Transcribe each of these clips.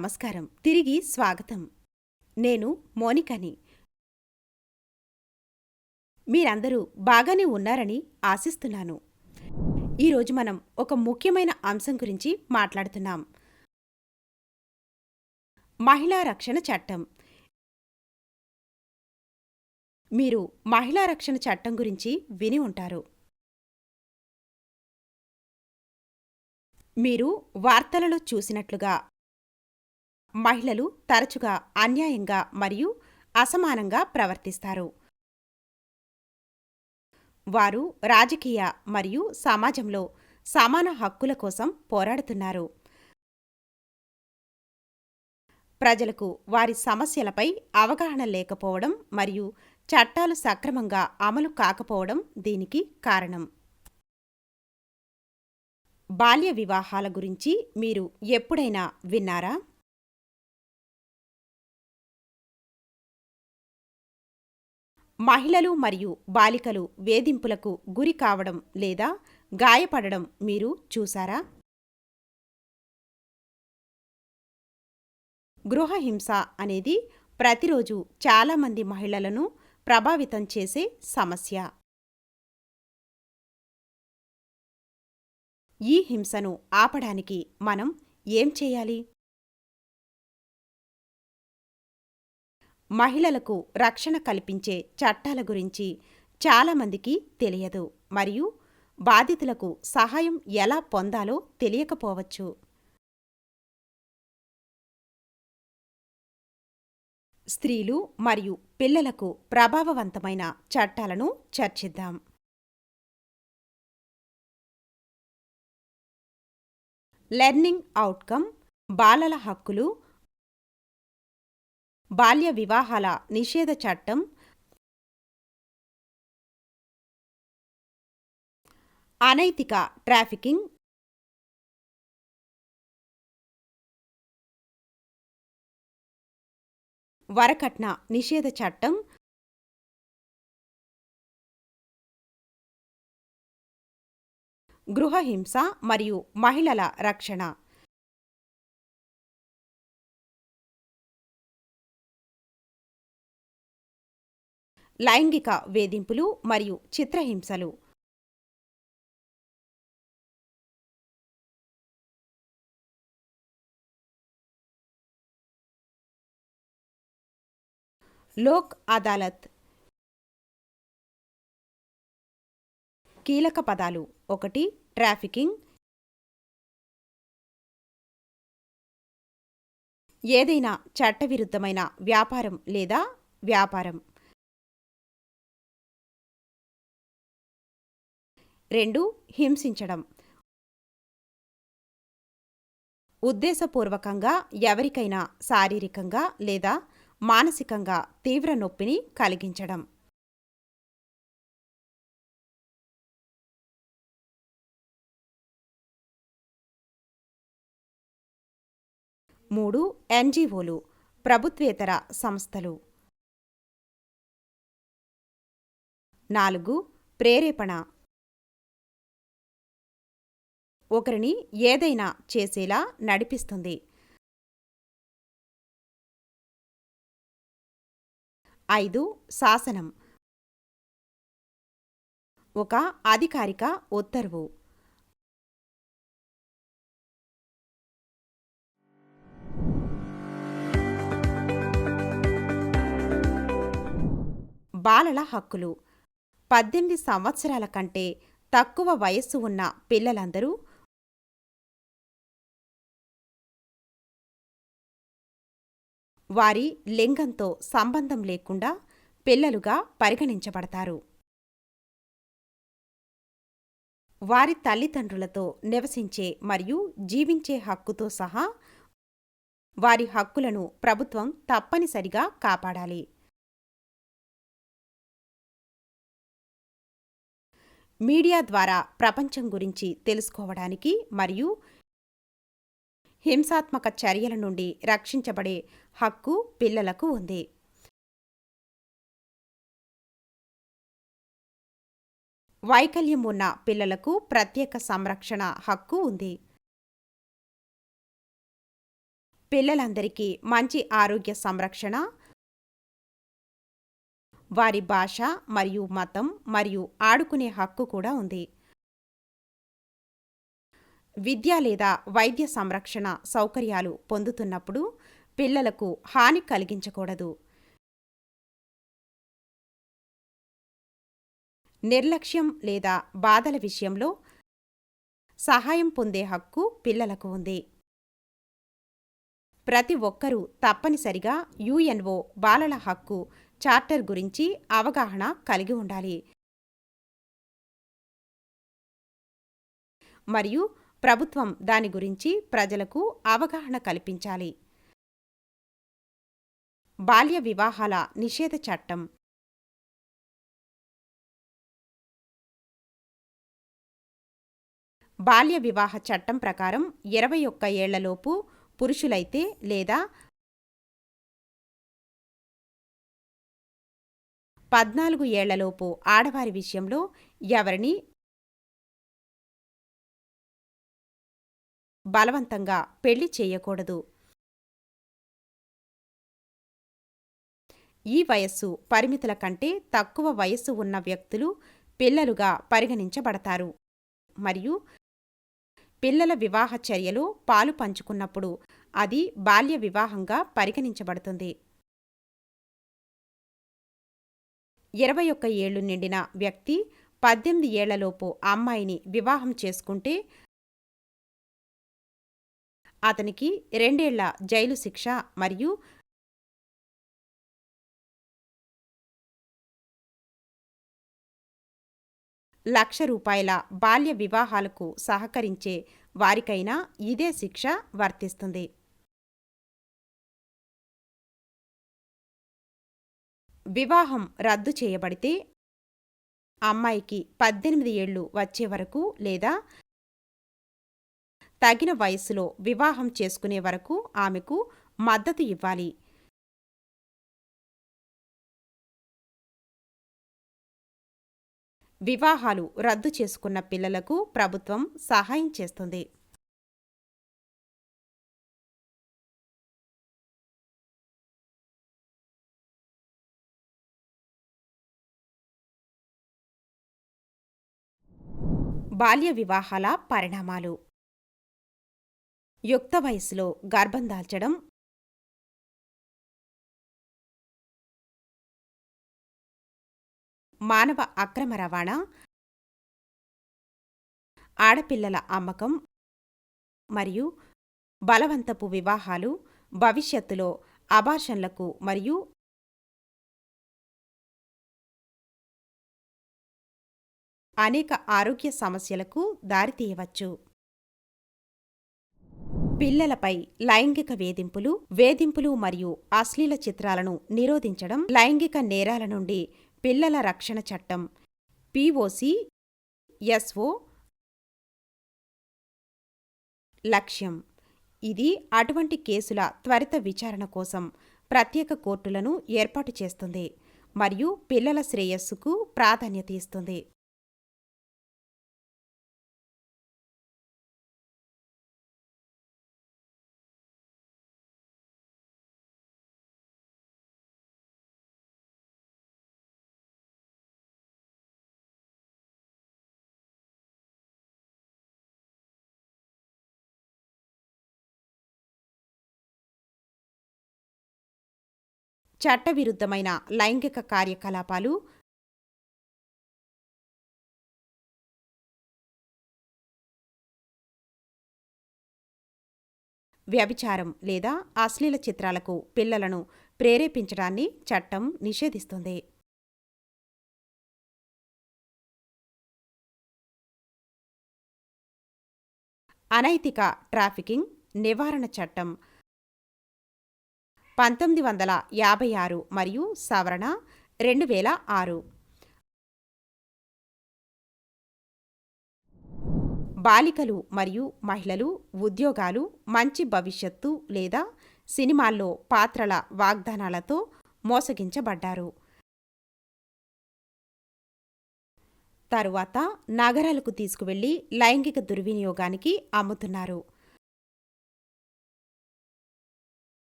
నమస్కారం. తిరిగి స్వాగతం. నేను మోనికని. మీరందరూ బాగానే ఉన్నారని ఆశిస్తున్నాను. ఈరోజు మనం ఒక ముఖ్యమైన అంశం గురించి మాట్లాడుతున్నాం. మహిళా రక్షణ చట్టం. మీరు మహిళా రక్షణ చట్టం గురించి విని ఉంటారు. మీరు వార్తలలో చూసినట్లుగా మహిళలు తరచుగా అన్యాయంగా మరియు అసమానంగా ప్రవర్తిస్తారు. వారు రాజకీయ మరియు సమాజంలో సమాన హక్కుల కోసం పోరాడుతున్నారు. ప్రజలకు వారి సమస్యలపై అవగాహన లేకపోవడం మరియు చట్టాలు సక్రమంగా అమలు కాకపోవడం దీనికి కారణం. బాల్య వివాహాల గురించి మీరు ఎప్పుడైనా విన్నారా? మహిళలు మరియు బాలికలు వేధింపులకు గురి కావడం లేదా గాయపడడం మీరు చూసారా? గృహహింస అనేది ప్రతిరోజు చాలామంది మహిళలను ప్రభావితం చేసే సమస్య. ఈ హింసను ఆపడానికి మనం ఏం చేయాలి? మహిళలకు రక్షణ కల్పించే చట్టాల గురించి చాలామందికి తెలియదు మరియు బాధితులకు సహాయం ఎలా పొందాలో తెలియకపోవచ్చు. స్త్రీలు మరియు పిల్లలకు ప్రభావవంతమైన చట్టాలను చర్చిద్దాం. లెర్నింగ్ అవుట్కమ్, బాలల హక్కులు, బాల్య వివాహాల నిషేధ చట్టం, అనైతిక ట్రాఫికింగ్, వరకట్న నిషేధ చట్టం, గృహహింస మరియు మహిళల రక్షణ. లైంగిక వేధింపులు మరియు చిత్రహింసలు. లోక్ అదాలత్. కీలక పదాలు: 1. ట్రాఫికింగ్, ఏదైనా చట్టవిరుద్ధమైన వ్యాపారం లేదా వ్యాపారం. 2. హింసించడం, ఉద్దేశపూర్వకంగా ఎవరికైనా శారీరకంగా లేదా మానసికంగా తీవ్ర నొప్పిని కలిగించడం. 3. ఎన్జీఓలు, ప్రభుత్వేతర సంస్థలు. 4. ప్రేరేపణ, ఒకరిని ఏదైనా చేసేలా నడిపిస్తుంది. 5. శాసనం, ఒక అధికారిక ఉత్తర్వు. బాలల హక్కులు. 18 సంవత్సరాల కంటే తక్కువ వయస్సు ఉన్న పిల్లలందరూ వారి లింగంతో సంబంధం లేకుండా పిల్లలుగా పరిగణించబడతారు. వారి తల్లిదండ్రులతో నివసించే మరియు జీవించే హక్కుతో సహా వారి హక్కులను ప్రభుత్వం తప్పనిసరిగా కాపాడాలి. మీడియా ద్వారా ప్రపంచం గురించి తెలుసుకోవడానికి మరియు హింసాత్మక చర్యల నుండి రక్షించబడే హక్కు పిల్లలకు ఉంది. వైకల్యం ఉన్న పిల్లలకు ప్రత్యేక సంరక్షణ హక్కు ఉంది. పిల్లలందరికీ మంచి ఆరోగ్య సంరక్షణ, వారి భాష మరియు మతం మరియు ఆడుకునే హక్కు కూడా ఉంది. విద్య లేదా వైద్య సంరక్షణ సౌకర్యాలు పొందుతున్నప్పుడు పిల్లలకు హాని కలిగించకూడదు. నిర్లక్ష్యం లేదా బాధల విషయంలో సహాయం పొందే హక్కు పిల్లలకు ఉంది. ప్రతి ఒక్కరూ తప్పనిసరిగా యుఎన్ఓ బాలల హక్కు చార్టర్ గురించి అవగాహన కలిగి ఉండాలి మరియు ప్రభుత్వం దాని గురించి ప్రజలకు అవగాహన కల్పించాలి. బాల్య వివాహాల నిషేధ చట్టం బాల్య వివాహ చట్టం ప్రకారం 21 ఏళ్లలోపు పురుషులైతే లేదా 14 ఏళ్లలోపు ఆడవారి విషయంలో ఎవరిని బలవంతంగా పెళ్లి చేయకూడదు. ఈ వయస్సు పరిమితుల కంటే తక్కువ వయస్సు ఉన్న వ్యక్తులు పిల్లలుగా పరిగణించబడతారు మరియు పిల్లల వివాహ చర్యలో పాలు పంచుకున్నప్పుడు అది బాల్య వివాహంగా పరిగణించబడుతుంది. 21 ఏళ్లు నిండిన వ్యక్తి 18 ఏళ్లలోపు అమ్మాయిని వివాహం చేసుకుంటే అతనికి 2 ఏళ్ల జైలు శిక్ష మరియు ₹1,00,000 బాల్య వివాహాలకు సహకరించే వారికైనా ఇదే శిక్ష వర్తిస్తుంది. వివాహం రద్దు చేయబడితే అమ్మాయికి 18 ఏళ్లు వచ్చే వరకు లేదా తగిన వయస్సులో వివాహం చేసుకునే వరకు ఆమెకు మద్దతు ఇవ్వాలి. వివాహాలు రద్దు చేసుకున్న పిల్లలకు ప్రభుత్వం సహాయం చేస్తుంది. బాల్య వివాహాల పరిణామాలు: యుక్త వయసులో గర్భం దాల్చడం, మానవ అక్రమ రవాణా, ఆడపిల్లల అమ్మకం మరియు బలవంతపు వివాహాలు భవిష్యత్తులో అబార్షన్లకు మరియు అనేక ఆరోగ్య సమస్యలకు దారితీయవచ్చు. పిల్లలపై లైంగిక వేధింపులు మరియు అశ్లీల చిత్రాలను నిరోధించడం లైంగిక నేరాల నుండి పిల్లల రక్షణ చట్టం POCSO లక్ష్యం. ఇది అటువంటి కేసుల త్వరిత విచారణ కోసం ప్రత్యేక కోర్టులను ఏర్పాటు చేస్తుంది మరియు పిల్లల శ్రేయస్సుకు ప్రాధాన్యత ఇస్తుంది. చట్టవిరుద్ధమైన లైంగిక కార్యకలాపాలు వ్యభిచారం లేదా అశ్లీల చిత్రాలకు పిల్లలను ప్రేరేపించడాన్ని చట్టం నిషేధిస్తుంది. అనైతిక ట్రాఫికింగ్ నివారణ చట్టం 1956 మరియు సవరణ 2006. బాలికలు మరియు మహిళలు ఉద్యోగాలు, మంచి భవిష్యత్తు లేదా సినిమాల్లో పాత్రల వాగ్దానాలతో మోసగించబడ్డారు. తరువాత నగరాలకు తీసుకువెళ్లి లైంగిక దుర్వినియోగానికి అమ్ముతున్నారు.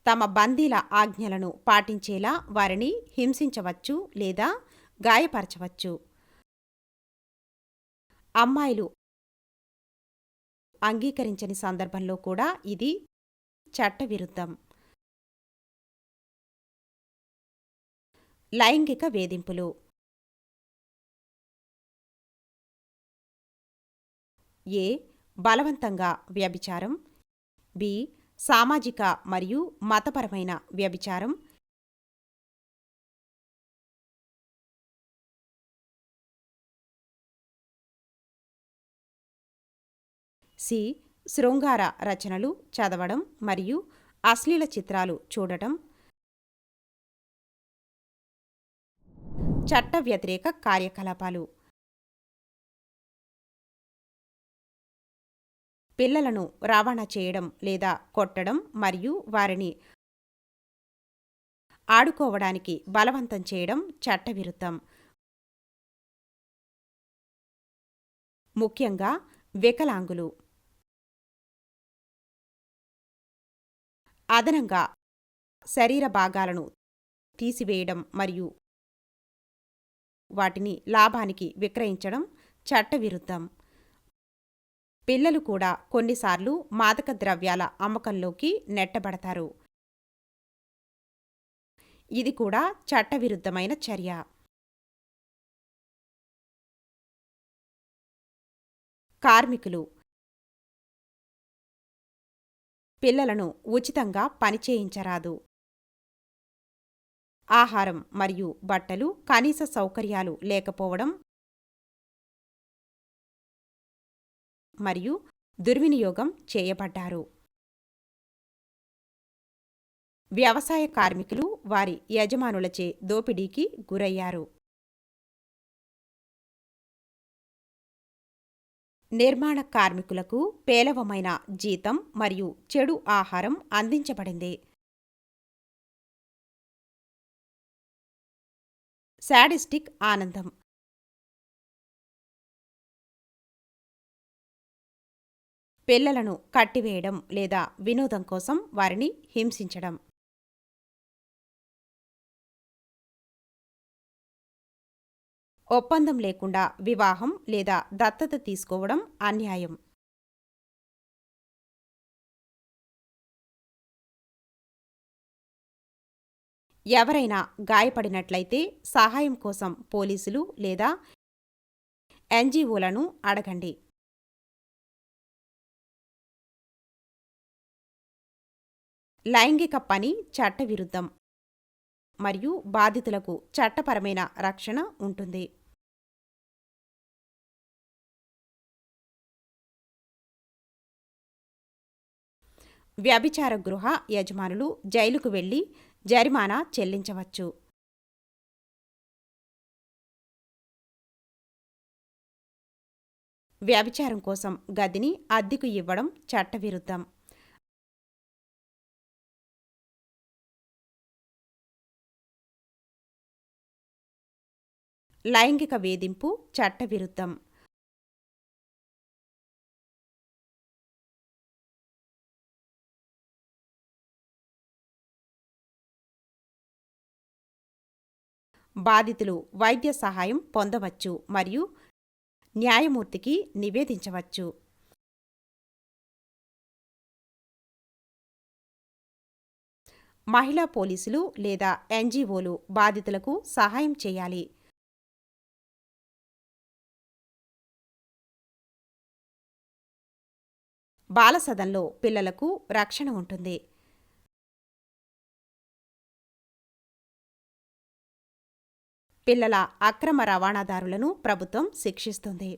తమ బందీల ఆజ్ఞలను పాటించేలా వారిని హింసించవచ్చు లేదా గాయపరచవచ్చు. అమ్మాయిలు అంగీకరించని సందర్భంలో కూడా ఇది చట్టవిరుద్ధం. లైంగిక వేధింపులు. ఏ. బలవంతంగా వ్యభిచారం. బి. సామాజిక మరియు మతపరమైన వ్యభిచారం. సి. శృంగార రచనలు చదవడం మరియు అశ్లీల చిత్రాలు చూడటం. చట్ట వ్యతిరేక కార్యకలాపాలు. పిల్లలను రవాణా చేయడం లేదా కొట్టడం మరియు వారిని ఆడుకోవడానికి బలవంతం చేయడం చట్టవిరుద్ధం. ముఖ్యంగా వికలాంగులు. అదనంగా శరీర భాగాలను తీసివేయడం మరియు వాటిని లాభానికి విక్రయించడం చట్టవిరుద్ధం. పిల్లలు కూడా కొన్నిసార్లు మాదక ద్రవ్యాల అమ్మకంలోకి నెట్టబడతారు. ఇది కూడా చట్టవిరుద్ధమైన చర్య. కార్మికులు. పిల్లలను ఉచితంగా పనిచేయించరాదు. ఆహారం మరియు బట్టలు, కనీస సౌకర్యాలు లేకపోవడం మరియు దుర్వినియోగం చేయబడ్డారు. వ్యవసాయ కార్మికులు వారి యజమానులచే దోపిడీకి గురయ్యారు. నిర్మాణ కార్మికులకు పేలవమైన జీతం మరియు చెడు ఆహారం అందించబడింది. శాడిస్టిక్ ఆనందం. పిల్లలను కట్టివేయడం లేదా వినోదం కోసం వారిని హింసించడం. ఒప్పందం లేకుండా వివాహం లేదా దత్తత తీసుకోవడం అన్యాయం. ఎవరైనా గాయపడినట్లయితే సహాయం కోసం పోలీసులు లేదా ఎన్జీఓలను అడగండి. లైంగిక పని చట్టవిరుద్ధం మరియు బాధితులకు చట్టపరమైన రక్షణ ఉంటుంది. వ్యభిచార గృహ యజమానులు జైలుకు వెళ్లి జరిమానా చెల్లించవచ్చు. వ్యభిచారం కోసం గదిని అద్దెకు ఇవ్వడం చట్టవిరుద్ధం. లైంగిక వేధింపు చట్టవిరుద్ధం. బాధితులు వైద్య సహాయం పొందవచ్చు మరియు న్యాయమూర్తికి నివేదించవచ్చు. మహిళా పోలీసులు లేదా ఎన్జీఓలు బాధితులకు సహాయం చేయాలి. బాలసదన్లో పిల్లలకు రక్షణ ఉంటుంది. పిల్లల అక్రమ రవాణాదారులను ప్రభుత్వం శిక్షిస్తుంది.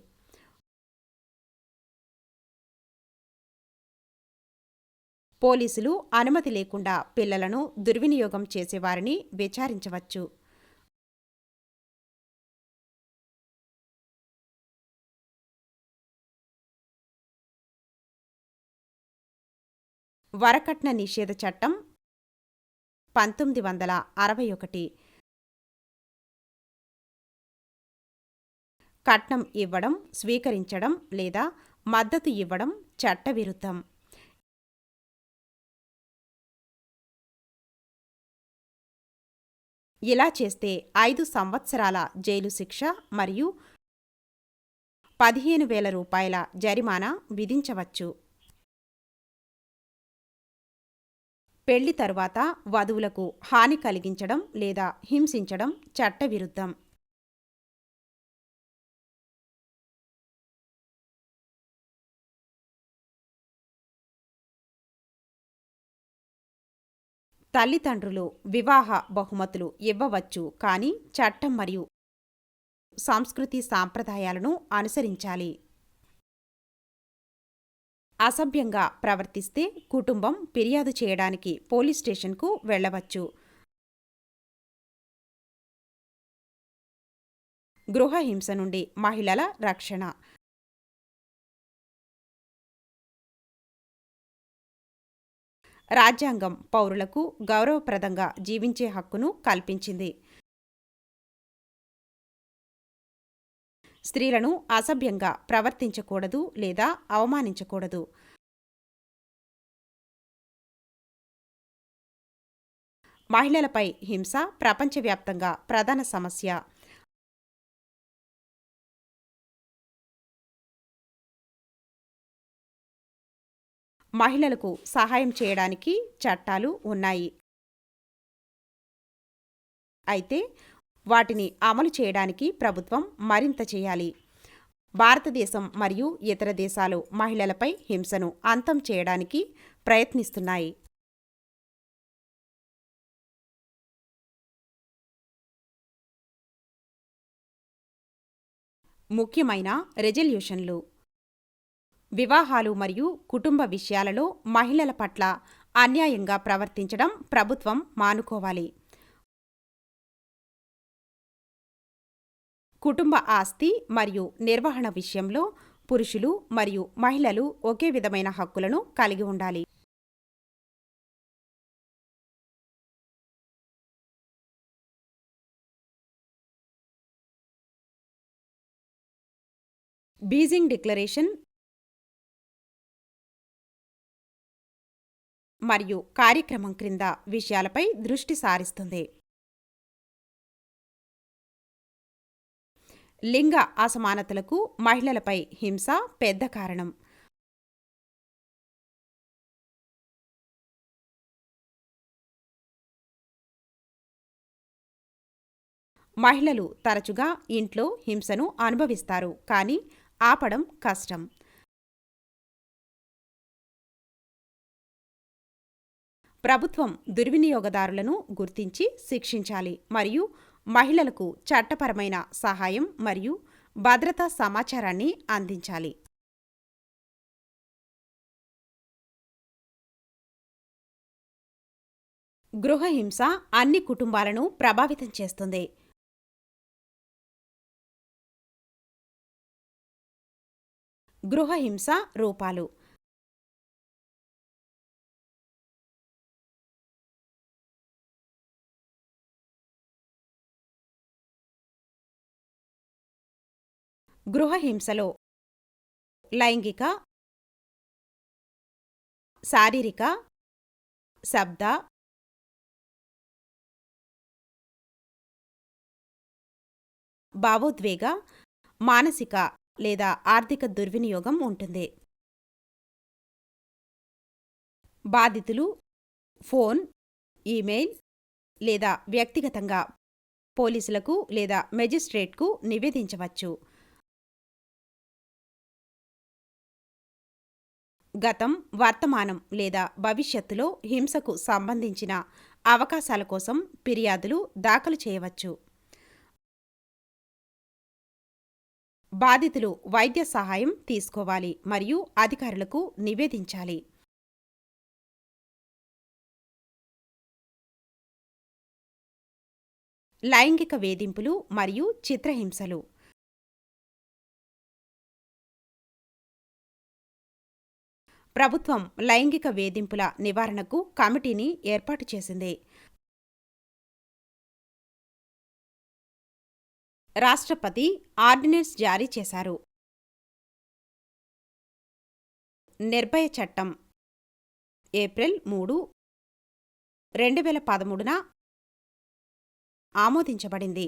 పోలీసులు అనుమతి లేకుండా పిల్లలను దుర్వినియోగం చేసేవారిని విచారించవచ్చు. వరకట్న నిషేధ చట్టం 1961. కట్నం ఇవ్వడం, స్వీకరించడం లేదా మద్దతు ఇవ్వడం చట్టవిరుద్ధం. ఇలా చేస్తే 5 సంవత్సరాల జైలు శిక్ష మరియు 15,000 రూపాయల జరిమానా విధించవచ్చు. పెళ్లి తరువాత వధువులకు హాని కలిగించడం లేదా హింసించడం చట్టవిరుద్ధం. తల్లిదండ్రులు వివాహ బహుమతులు ఇవ్వవచ్చు, కానీ చట్టం మరియు సంస్కృతి సాంప్రదాయాలను అనుసరించాలి. అసభ్యంగా ప్రవర్తిస్తే కుటుంబం ఫిర్యాదు చేయడానికి పోలీస్ స్టేషన్కు వెళ్ళవచ్చు. గృహహింస నుండి మహిళల రక్షణ. రాజ్యాంగం పౌరులకు గౌరవప్రదంగా జీవించే హక్కును కల్పించింది. స్త్రీలను అసభ్యంగా ప్రవర్తించకూడదు లేదా అవమానించకూడదు. మహిళలపై హింస ప్రపంచవ్యాప్తంగా ప్రధాన సమస్య. మహిళలకు సహాయం చేయడానికి చట్టాలు ఉన్నాయి, అయితే వాటిని అమలు చేయడానికి ప్రభుత్వం మరింత చేయాలి. భారతదేశం మరియు ఇతర దేశాలు మహిళలపై హింసను అంతం చేయడానికి ప్రయత్నిస్తున్నాయి. ముఖ్యమైన రెజల్యూషన్లు. వివాహాలు మరియు కుటుంబ విషయాలలో మహిళల పట్ల అన్యాయంగా ప్రవర్తించడం ప్రభుత్వం మానుకోవాలి. కుటుంబ ఆస్తి మరియు నిర్వహణ విషయంలో పురుషులు మరియు మహిళలు ఒకే విధమైన హక్కులను కలిగి ఉండాలి. బీజింగ్ డిక్లరేషన్ మరియు కార్యక్రమం క్రింద విషయాలపై దృష్టి సారిస్తుంది. లింగ అసమానతలకు మహిళలపై హింస పెద్ద కారణం. మహిళలు తరచుగా ఇంట్లో హింసను అనుభవిస్తారు, కానీ ఆపడం కష్టం. ప్రభుత్వం దుర్వినియోగదారులను గుర్తించి శిక్షించాలి మరియు మహిళలకు చట్టపరమైన సహాయం మరియు భద్రతా సమాచారాన్ని అందించాలి. గృహహింస అన్ని కుటుంబాలను ప్రభావితం చేస్తుంది. గృహహింస రూపాలు. గృహహింసలో లైంగిక, శారీరక, శబ్ద, భావోద్వేగ, మానసిక లేదా ఆర్థిక దుర్వినియోగం ఉంటుంది. బాధితులు ఫోన్, ఈమెయిల్ లేదా వ్యక్తిగతంగా పోలీసులకు లేదా మెజిస్ట్రేట్కు నివేదించవచ్చు. గతం, వర్తమానం లేదా భవిష్యత్తులో హింసకు సంబంధించిన అవకాశాల కోసం ఫిర్యాదులు దాఖలు చేయవచ్చు. బాధితులు వైద్య సహాయం తీసుకోవాలి మరియు అధికారులకు నివేదించాలి. లైంగిక వేధింపులు మరియు చిత్రహింసలు. ప్రభుత్వం లైంగిక వేధింపుల నివారణకు కమిటీని ఏర్పాటు చేసింది. రాష్ట్రపతి ఆర్డినెన్స్ జారీ చేశారు. నిర్భయ చట్టం ఏప్రిల్ 3, 2013న ఆమోదించబడింది.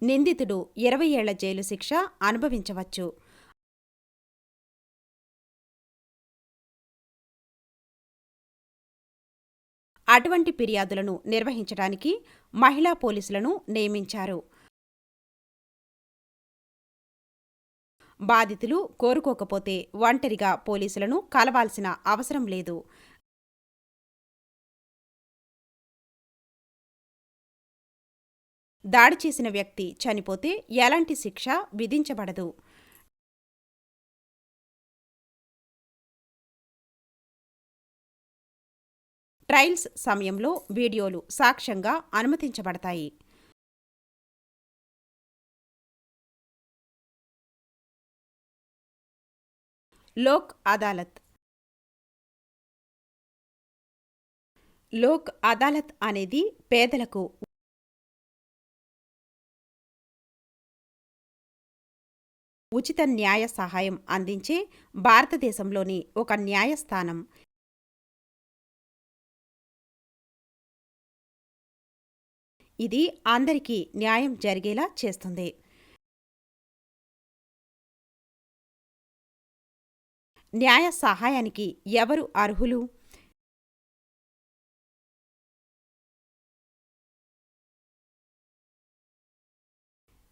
నిందితుడు 20 ఏళ్ల జైలు శిక్ష అనుభవించవచ్చు. అటువంటి ఫిర్యాదులను నిర్వహించడానికి మహిళా పోలీసులను నియమించారు. బాధితులు కోరుకోకపోతే ఒంటరిగా పోలీసులను కలవాల్సిన అవసరం లేదు. దాడి చేసిన వ్యక్తి చనిపోతే ఎలాంటి శిక్ష విధించబడదు. ట్రయల్స్ సమయంలో వీడియోలు సాక్ష్యంగా అనుమతించబడతాయి. లోక్ అదాలత్. లోక్ అదాలత్ అనేది పేదలకు ఉచిత న్యాయ సహాయం అందించే భారతదేశంలోని ఒక న్యాయస్థానం. ఇది అందరికీ న్యాయం జరిగేలా చేస్తుంది. న్యాయ సహాయానికి ఎవరు అర్హులు?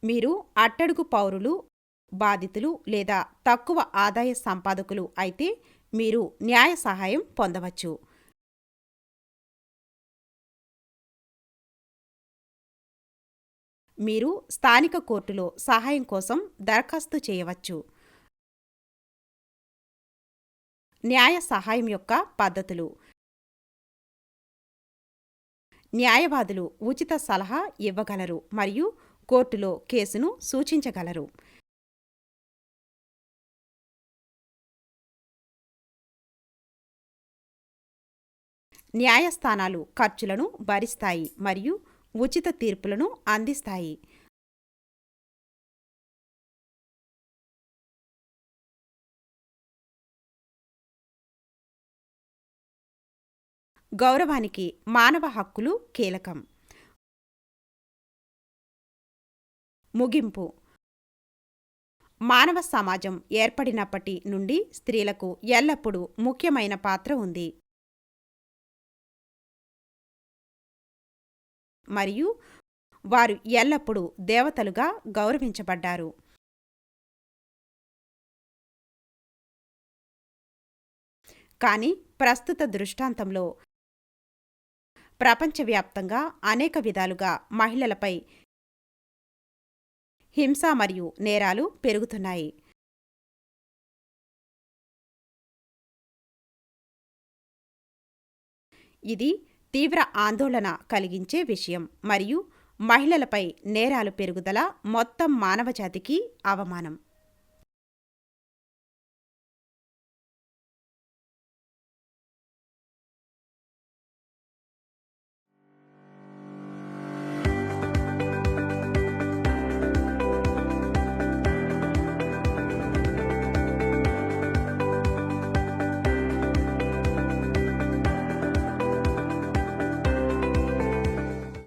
మీరు అట్టడుగు పౌరులు, బాధితులు లేదా తక్కువ ఆదాయ సంపాదకులు అయితే మీరు న్యాయ సహాయం పొందవచ్చు. మీరు స్థానిక కోర్టులో సహాయం కోసం దరఖాస్తు చేయవచ్చు. న్యాయ సహాయం యొక్క పద్ధతులు. న్యాయవాదులు ఉచిత సలహా ఇవ్వగలరు మరియు కోర్టులో కేసును సూచించగలరు. న్యాయస్థానాలు ఖర్చులను భరిస్తాయి మరియు ఉచిత తీర్పులను అందిస్తాయి. గౌరవానికి మానవ హక్కులు కీలకం. ముగింపు. మానవ సమాజం ఏర్పడినప్పటి నుండి స్త్రీలకు ఎల్లప్పుడూ ముఖ్యమైన పాత్ర ఉంది మరియు వారు ఎల్లప్పుడూ దేవతలుగా గౌరవించబడ్డారు. కానీ ప్రస్తుత దృష్టాంతంలో ప్రపంచవ్యాప్తంగా అనేక విధాలుగా మహిళలపై హింస మరియు నేరాలు పెరుగుతున్నాయి. ఇది తీవ్ర ఆందోళన కలిగించే విషయం మరియు మహిళలపై నేరాలు పెరుగుదల మొత్తం మానవజాతికి అవమానం.